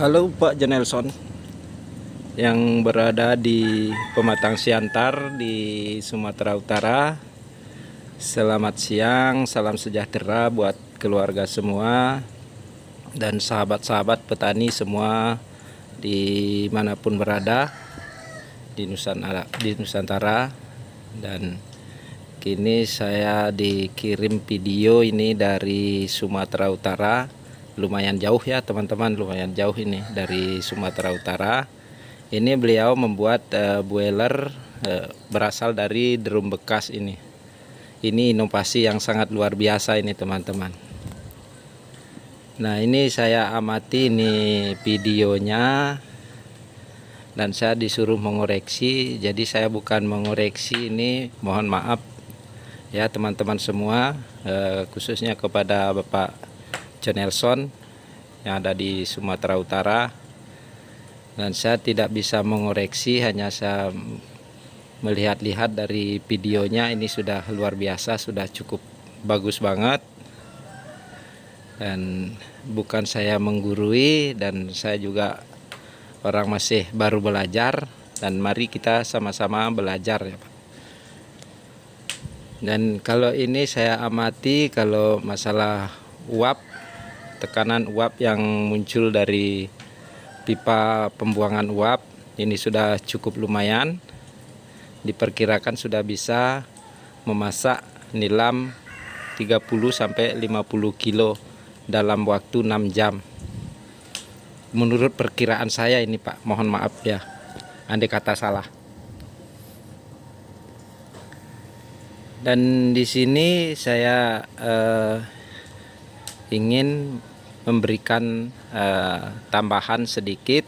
Halo Pak Jenelson yang berada di Pematang Siantar di Sumatera Utara. Selamat siang, salam sejahtera buat keluarga semua dan sahabat-sahabat petani semua dimanapun berada di Nusantara. Dan kini saya dikirim video ini dari Sumatera Utara. Lumayan jauh ya teman-teman, lumayan jauh ini dari Sumatera Utara. Ini beliau membuat boiler berasal dari drum bekas ini. Ini inovasi yang sangat luar biasa ini teman-teman. Nah, ini saya amati ini videonya dan saya disuruh mengoreksi. Jadi saya bukan mengoreksi ini, mohon maaf ya teman-teman semua, khususnya kepada Bapak Jenelson yang ada di Sumatera Utara. Dan saya tidak bisa mengoreksi, hanya saya melihat-lihat dari videonya. Ini sudah luar biasa, sudah cukup bagus banget. Dan bukan saya menggurui, dan saya juga orang masih baru belajar. Dan mari kita sama-sama belajar ya Pak. Dan kalau ini saya amati, kalau masalah uap, tekanan uap yang muncul dari pipa pembuangan uap ini sudah cukup lumayan. Diperkirakan sudah bisa memasak nilam 30-50 kilo dalam waktu 6 jam. Menurut perkiraan saya ini Pak, mohon maaf ya andai kata salah. Dan di sini saya ingin memberikan tambahan sedikit,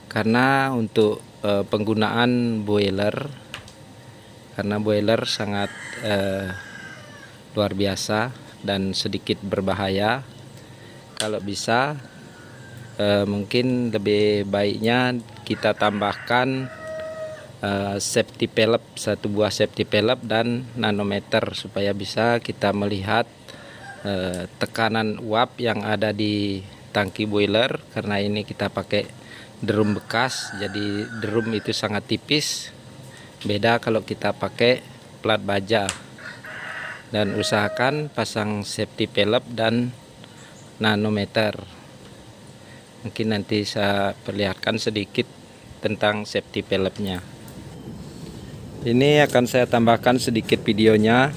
karena untuk penggunaan boiler, karena boiler sangat luar biasa dan sedikit berbahaya. Kalau bisa mungkin lebih baiknya kita tambahkan safety pellet, satu buah safety pellet dan nanometer, supaya bisa kita melihat tekanan uap yang ada di tangki boiler. Karena ini kita pakai drum bekas, jadi drum itu sangat tipis, beda kalau kita pakai plat baja. Dan usahakan pasang safety pellet dan nanometer. Mungkin nanti saya perlihatkan sedikit tentang safety pelletnya. Ini akan saya tambahkan sedikit videonya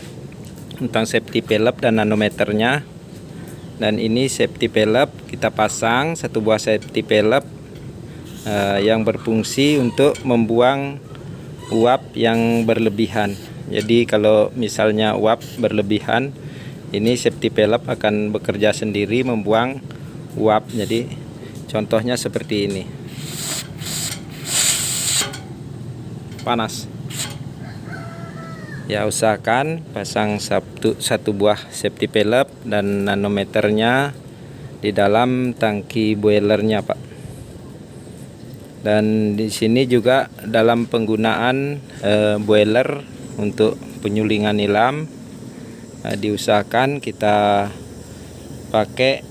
tentang safety pellet dan nanometernya. Dan ini safety pellet, kita pasang satu buah safety pellet yang berfungsi untuk membuang uap yang berlebihan. Jadi kalau misalnya uap berlebihan, ini safety pellet akan bekerja sendiri membuang uap. Jadi contohnya seperti ini, panas ya. Usahakan pasang satu buah safety pellet dan nanometernya di dalam tangki boilernya Pak. Dan di sini juga dalam penggunaan boiler untuk penyulingan nilam, diusahakan kita pakai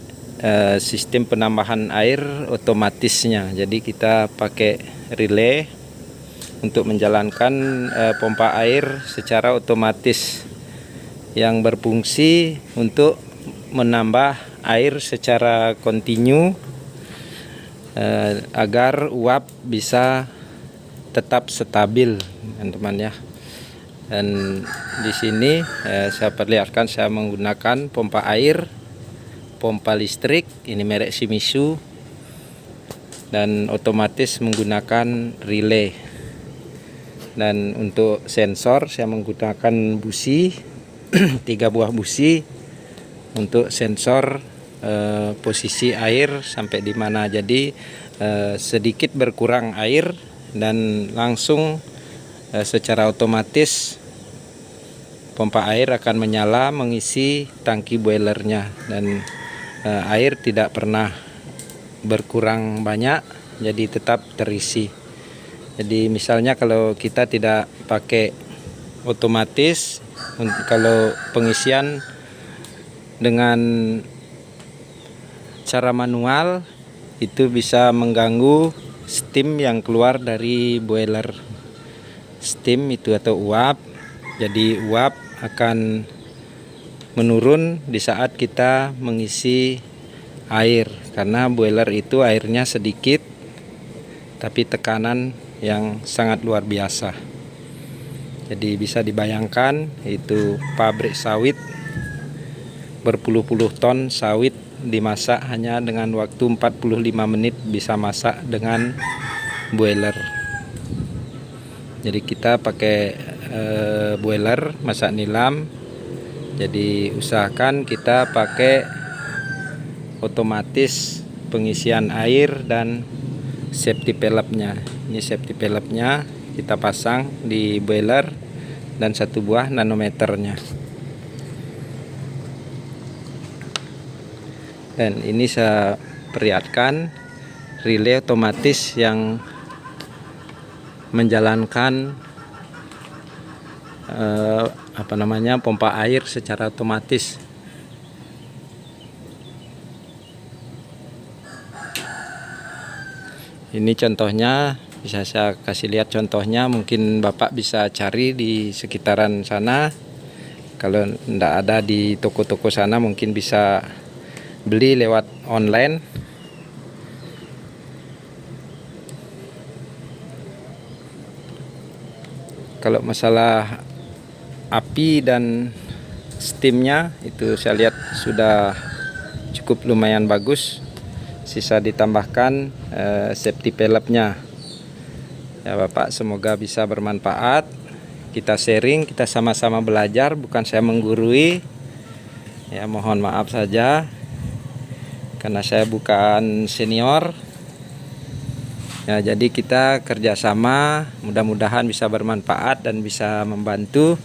sistem penambahan air otomatisnya. Jadi kita pakai relay untuk menjalankan pompa air secara otomatis yang berfungsi untuk menambah air secara kontinu agar uap bisa tetap stabil teman-teman ya. Dan di sini saya perlihatkan saya menggunakan pompa air, pompa listrik, ini merek Shimizu, dan otomatis menggunakan relay. Dan untuk sensor saya menggunakan busi 3 buah busi untuk sensor posisi air sampai di mana. Jadi sedikit berkurang air dan langsung secara otomatis pompa air akan menyala mengisi tangki boilernya, dan air tidak pernah berkurang banyak, jadi tetap terisi. Jadi misalnya kalau kita tidak pakai otomatis, kalau pengisian dengan cara manual itu bisa mengganggu steam yang keluar dari boiler. Steam itu atau uap. Jadi uap akan menurun di saat kita mengisi air, karena boiler itu airnya sedikit tapi tekanan yang sangat luar biasa. Jadi bisa dibayangkan itu pabrik sawit, berpuluh-puluh ton sawit dimasak hanya dengan waktu 45 menit bisa masak dengan boiler. Jadi kita pakai boiler masak nilam. Jadi usahakan kita pakai otomatis pengisian air dan safety pellepnya. Ini safety pellepnya kita pasang di boiler dan 1 buah nanometernya. Dan ini saya perlihatkan relay otomatis yang menjalankan pompa air secara otomatis. Ini contohnya, bisa saya kasih lihat contohnya, mungkin Bapak bisa cari di sekitaran sana. Kalau tidak ada di toko-toko sana mungkin bisa beli lewat online. Kalau masalah api dan steamnya itu saya lihat sudah cukup lumayan bagus. Sisa ditambahkan safety pellepnya. Ya Bapak, semoga bisa bermanfaat. Kita sharing, kita sama-sama belajar, bukan saya menggurui. Ya mohon maaf saja karena saya bukan senior. Ya, jadi kita kerjasama, mudah-mudahan bisa bermanfaat dan bisa membantu.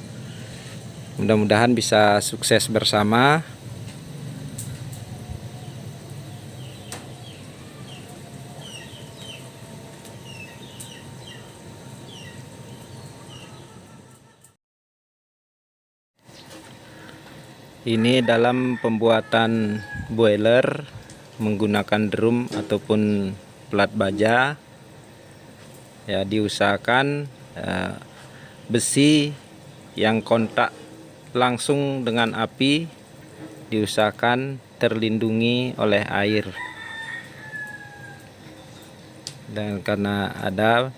Mudah-mudahan bisa sukses bersama. Ini dalam pembuatan boiler menggunakan drum ataupun plat baja. Ya, diusahakan besi yang kontak langsung dengan api diusahakan terlindungi oleh air. Dan karena ada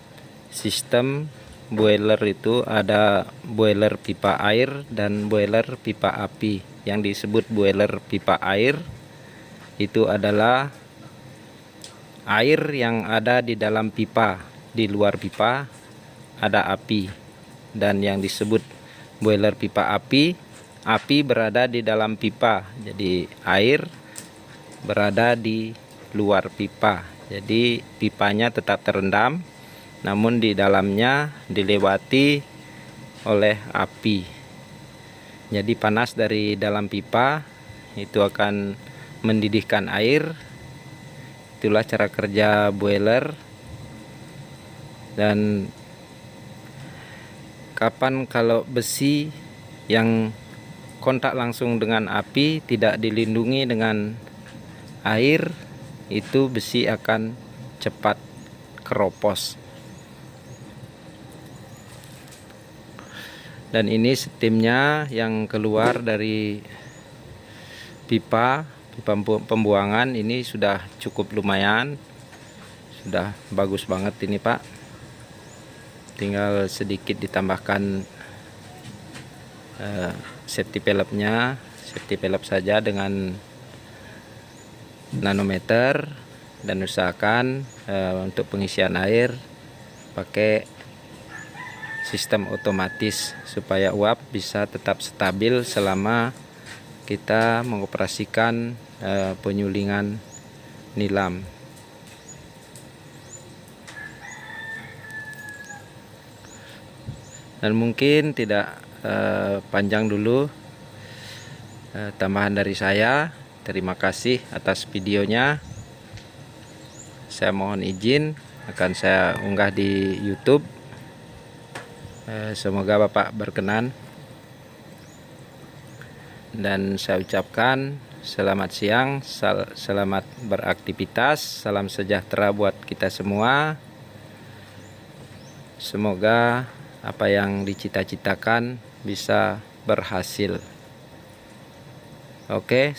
sistem boiler itu ada boiler pipa air dan boiler pipa api. Yang disebut boiler pipa air itu adalah air yang ada di dalam pipa, di luar pipa ada api. Dan yang disebut boiler pipa api, api berada di dalam pipa, jadi air berada di luar pipa. Jadi pipanya tetap terendam, namun di dalamnya dilewati oleh api. Jadi panas dari dalam pipa itu akan mendidihkan air. Itulah cara kerja boiler. Dan kapan kalau besi yang kontak langsung dengan api tidak dilindungi dengan air, itu besi akan cepat keropos. Dan ini steamnya yang keluar dari pipa pembuangan ini sudah cukup lumayan, sudah bagus banget ini Pak. Tinggal sedikit ditambahkan safety pellepnya, safety pellet saja dengan nanometer. Dan usahakan untuk pengisian air pakai sistem otomatis supaya uap bisa tetap stabil selama kita mengoperasikan penyulingan nilam. Dan mungkin tidak panjang dulu tambahan dari saya. Terima kasih atas videonya. Saya mohon izin akan saya unggah di YouTube. Semoga Bapak berkenan. Dan saya ucapkan Selamat siang, selamat beraktivitas, salam sejahtera buat kita semua. Semoga apa yang dicita-citakan bisa berhasil. Oke.